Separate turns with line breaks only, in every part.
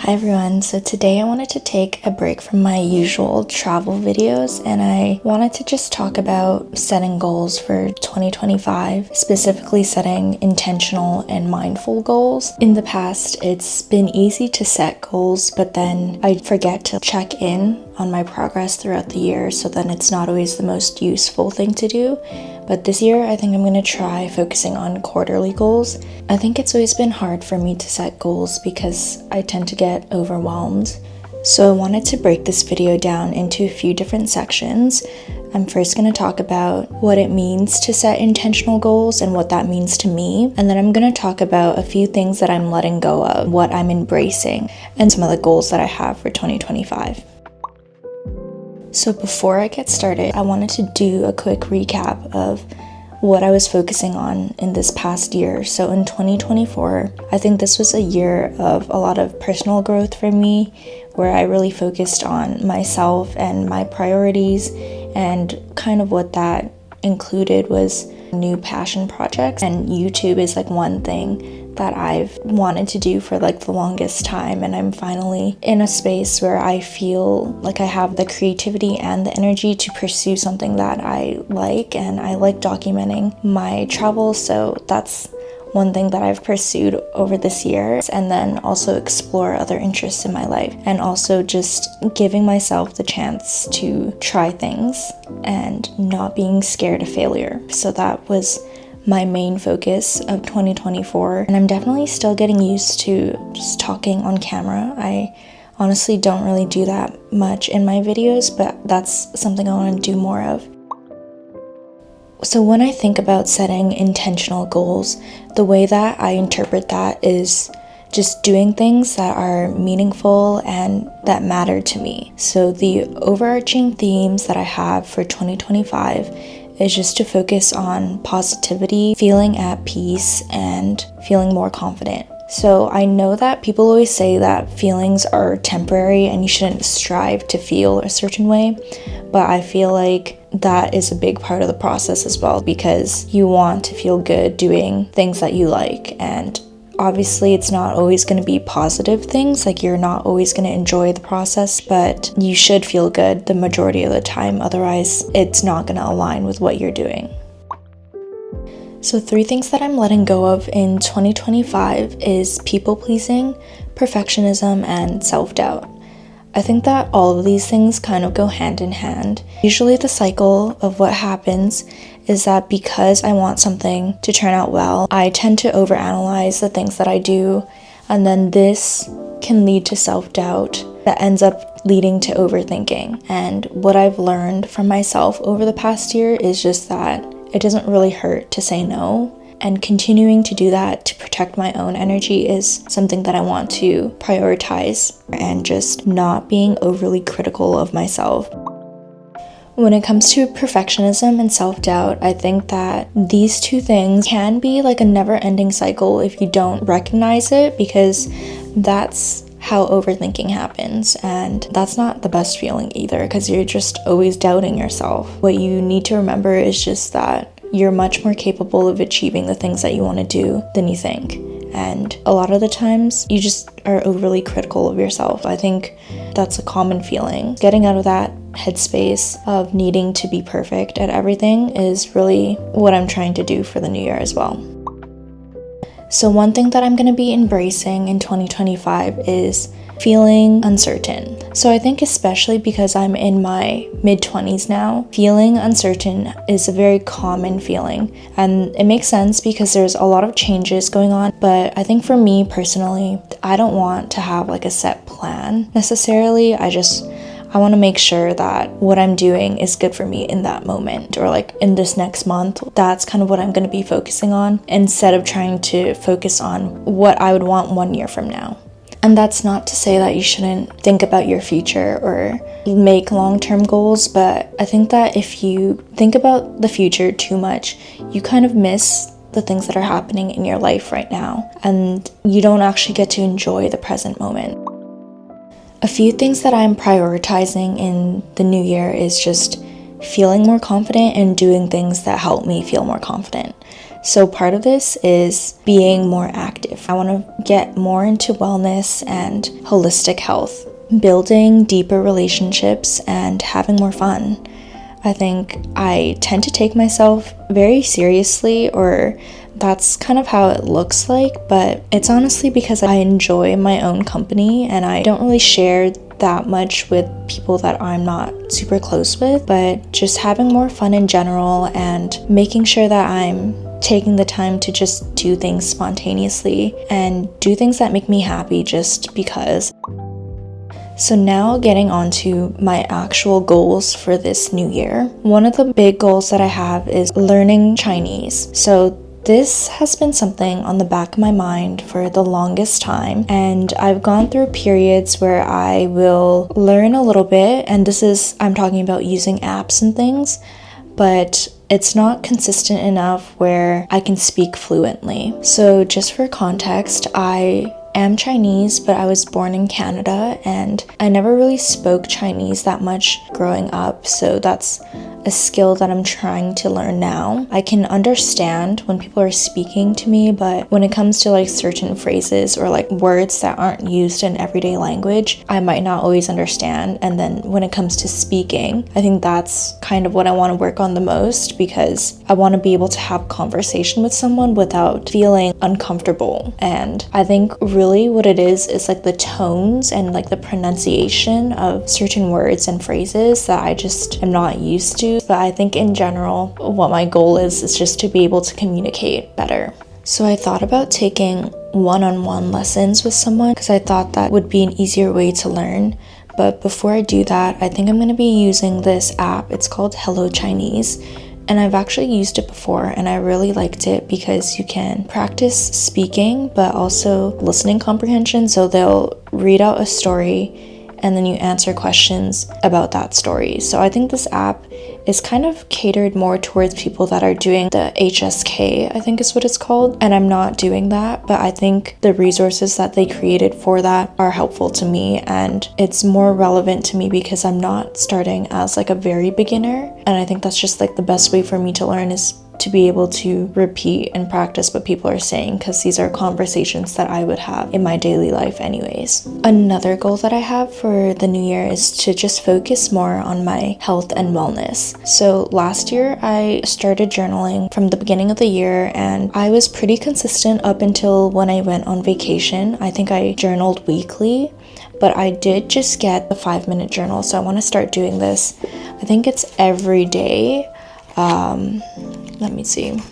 Hi everyone, so today I wanted to take a break from my usual travel videos and I wanted to just talk about setting goals for 2025, specifically setting intentional and mindful goals. In the past, it's been easy to set goals, but then I forget to check in on my progress throughout the year, so then it's not always the most useful thing to do. But this year, I think I'm going to try focusing on quarterly goals. I think it's always been hard for me to set goals because I tend to get overwhelmed. So I wanted to break this video down into a few different sections. I'm first going to talk about what it means to set intentional goals and what that means to me. And then I'm going to talk about a few things that I'm letting go of, what I'm embracing, and some of the goals that I have for 2025. So before I get started, I wanted to do a quick recap of what I was focusing on in this past year. So in 2024, I think this was a year of a lot of personal growth for me, where I really focused on myself and my priorities, and kind of what that included was new passion projects. And YouTube is like one thing that I've wanted to do for like the longest time, and I'm finally in a space where I feel like I have the creativity and the energy to pursue something that I like, and I like documenting my travels, so that's one thing that I've pursued over this year. And then also explore other interests in my life, and also just giving myself the chance to try things and not being scared of failure. So that was my main focus of 2024, and I'm definitely still getting used to just talking on camera. I honestly don't really do that much in my videos, but that's something I want to do more of. So when I think about setting intentional goals, the way that I interpret that is just doing things that are meaningful and that matter to me. So the overarching themes that I have for 2025 is just to focus on positivity, feeling at peace, and feeling more confident. So I know that people always say that feelings are temporary and you shouldn't strive to feel a certain way, but I feel like that is a big part of the process as well, because you want to feel good doing things that you like, and obviously it's not always going to be positive things, like you're not always going to enjoy the process, but you should feel good the majority of the time, otherwise it's not going to align with what you're doing. So 3 things that I'm letting go of in 2025 is people-pleasing, perfectionism, and self-doubt. I think that all of these things kind of go hand in hand. Usually the cycle of what happens is that because I want something to turn out well, I tend to overanalyze the things that I do, and then this can lead to self-doubt that ends up leading to overthinking. And what I've learned from myself over the past year is just that it doesn't really hurt to say no, and continuing to do that to protect my own energy is something that I want to prioritize, and just not being overly critical of myself. When it comes to perfectionism and self-doubt, I think that these 2 things can be like a never-ending cycle if you don't recognize it, because that's how overthinking happens, and that's not the best feeling either, because you're just always doubting yourself. What you need to remember is just that you're much more capable of achieving the things that you want to do than you think. And a lot of the times you just are overly critical of yourself. I think that's a common feeling. Getting out of that headspace of needing to be perfect at everything is really what I'm trying to do for the new year as well. So one thing that I'm going to be embracing in 2025 is feeling uncertain. So I think especially because I'm in my mid-20s now, feeling uncertain is a very common feeling. And it makes sense because there's a lot of changes going on. But I think for me personally, I don't want to have like a set plan necessarily. I want to make sure that what I'm doing is good for me in that moment, or like in this next month. That's kind of what I'm going to be focusing on, instead of trying to focus on what I would want 1 year from now. And that's not to say that you shouldn't think about your future or make long-term goals, but I think that if you think about the future too much, you kind of miss the things that are happening in your life right now, and you don't actually get to enjoy the present moment. A few things that I'm prioritizing in the new year is just feeling more confident and doing things that help me feel more confident. So part of this is being more active. I want to get more into wellness and holistic health, building deeper relationships, and having more fun. I think I tend to take myself very seriously, or that's kind of how it looks like, but it's honestly because I enjoy my own company and I don't really share that much with people that I'm not super close with, but just having more fun in general and making sure that I'm taking the time to just do things spontaneously and do things that make me happy just because. So now getting on to my actual goals for this new year. One of the big goals that I have is learning Chinese. So this has been something on the back of my mind for the longest time, and I've gone through periods where I will learn a little bit, and I'm talking about using apps and things, but it's not consistent enough where I can speak fluently. So just for context, I am Chinese, but I was born in Canada and I never really spoke Chinese that much growing up, so that's a skill that I'm trying to learn now. I can understand when people are speaking to me, but when it comes to like certain phrases or like words that aren't used in everyday language, I might not always understand. And then when it comes to speaking, I think that's kind of what I want to work on the most, because I want to be able to have conversation with someone without feeling uncomfortable. And I think really what it is like the tones and like the pronunciation of certain words and phrases that I just am not used to. But I think in general, what my goal is just to be able to communicate better. So I thought about taking one-on-one lessons with someone because I thought that would be an easier way to learn. But before I do that, I think I'm going to be using this app. It's called Hello Chinese. And I've actually used it before and I really liked it because you can practice speaking but also listening comprehension. So they'll read out a story and then you answer questions about that story. So I think this app is kind of catered more towards people that are doing the HSK, I think is what it's called. And I'm not doing that, but I think the resources that they created for that are helpful to me, and it's more relevant to me because I'm not starting as like a very beginner. And I think that's just like the best way for me to learn is to be able to repeat and practice what people are saying, because these are conversations that I would have in my daily life anyways. Another goal that I have for the new year is to just focus more on my health and wellness. So last year I started journaling from the beginning of the year and I was pretty consistent up until when I went on vacation. I think I journaled weekly, but I did just get the 5-minute journal, so I want to start doing this. I think it's every day. Let me see.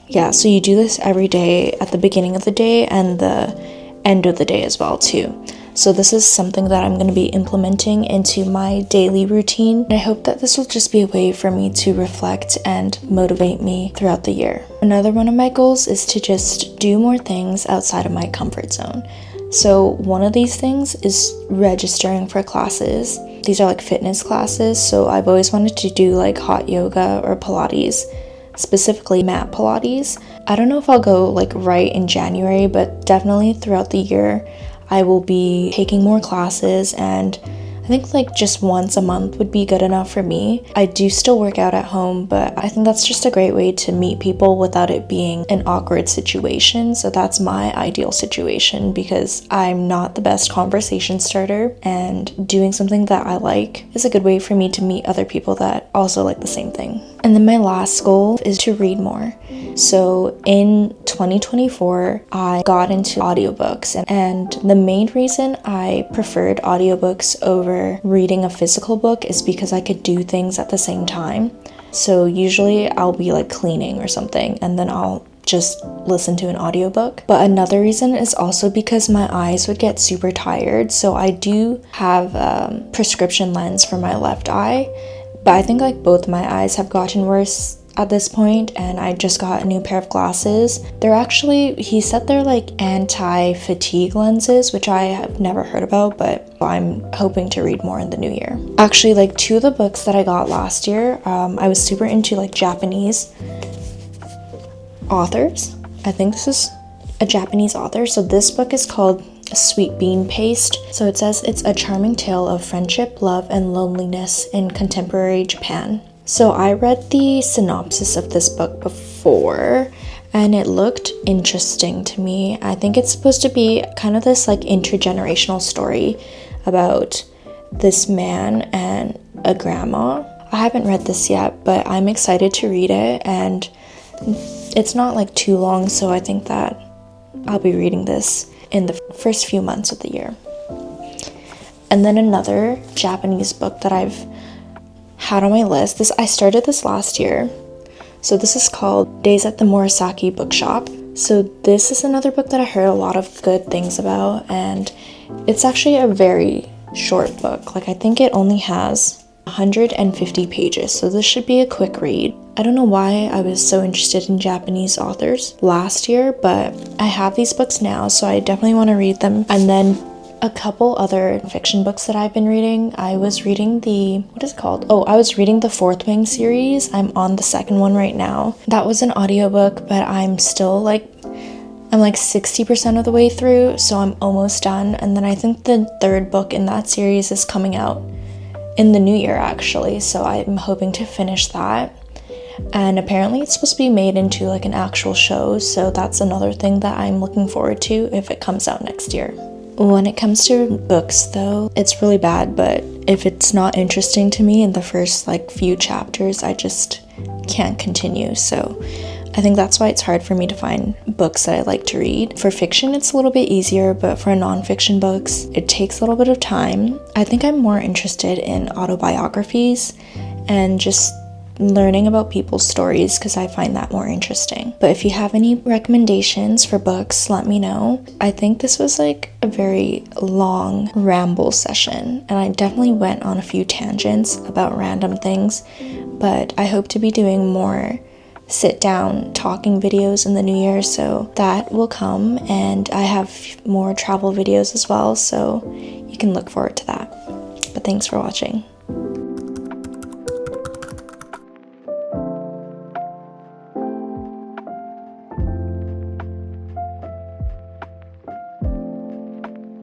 Yeah, so you do this every day at the beginning of the day and the end of the day as well too. So this is something that I'm going to be implementing into my daily routine. I hope that this will just be a way for me to reflect and motivate me throughout the year. Another one of my goals is to just do more things outside of my comfort zone. So one of these things is registering for classes. These are like fitness classes, so I've always wanted to do like hot yoga or Pilates, specifically mat Pilates. I don't know if I'll go like right in January, but definitely throughout the year I will be taking more classes, and I think like just once a month would be good enough for me. I do still work out at home, but I think that's just a great way to meet people without it being an awkward situation. So that's my ideal situation because I'm not the best conversation starter, and doing something that I like is a good way for me to meet other people that also like the same thing. And then my last goal is to read more. So in 2024, I got into audiobooks, and the main reason I preferred audiobooks over reading a physical book is because I could do things at the same time. So usually I'll be like cleaning or something, and then I'll just listen to an audiobook. But another reason is also because my eyes would get super tired. So I do have a prescription lens for my left eye, but I think like both my eyes have gotten worse at this point, and I just got a new pair of glasses. They're actually, he said they're like anti-fatigue lenses, which I have never heard about, but I'm hoping to read more in the new year. Actually, like 2 of the books that I got last year, I was super into like Japanese authors. I think this is a Japanese author. So this book is called Sweet Bean Paste. So it says it's a charming tale of friendship, love, and loneliness in contemporary Japan. So I read the synopsis of this book before and it looked interesting to me. I think it's supposed to be kind of this like intergenerational story about this man and a grandma. I haven't read this yet, but I'm excited to read it, and it's not like too long, so I think that I'll be reading this in the first few months of the year. And then another Japanese book that I've had on my list, I started this last year. So this is called Days at the Murasaki Bookshop. So this is another book that I heard a lot of good things about, and it's actually a very short book. Like, I think it only has 150 pages, so this should be a quick read. I don't know why I was so interested in Japanese authors last year, but I have these books now, so I definitely want to read them. And then a couple other fiction books that I've been reading. I was reading I was reading the Fourth Wing series. I'm on the second one right now. That was an audiobook, but I'm like 60% of the way through, so I'm almost done. And then I think the third book in that series is coming out in the new year, actually, so I'm hoping to finish that. And apparently it's supposed to be made into like an actual show, so that's another thing that I'm looking forward to if it comes out next year. When it comes to books, though, it's really bad, but if it's not interesting to me in the first few chapters, I just can't continue. So I think that's why it's hard for me to find books that I like to read. For fiction, it's a little bit easier, but for nonfiction books, it takes a little bit of time. I think I'm more interested in autobiographies and just learning about people's stories because I find that more interesting. But if you have any recommendations for books, let me know. I think this was a very long ramble session, and I definitely went on a few tangents about random things, but I hope to be doing more sit down talking videos in the new year, so that will come, and I have more travel videos as well, so you can look forward to that. But thanks for watching.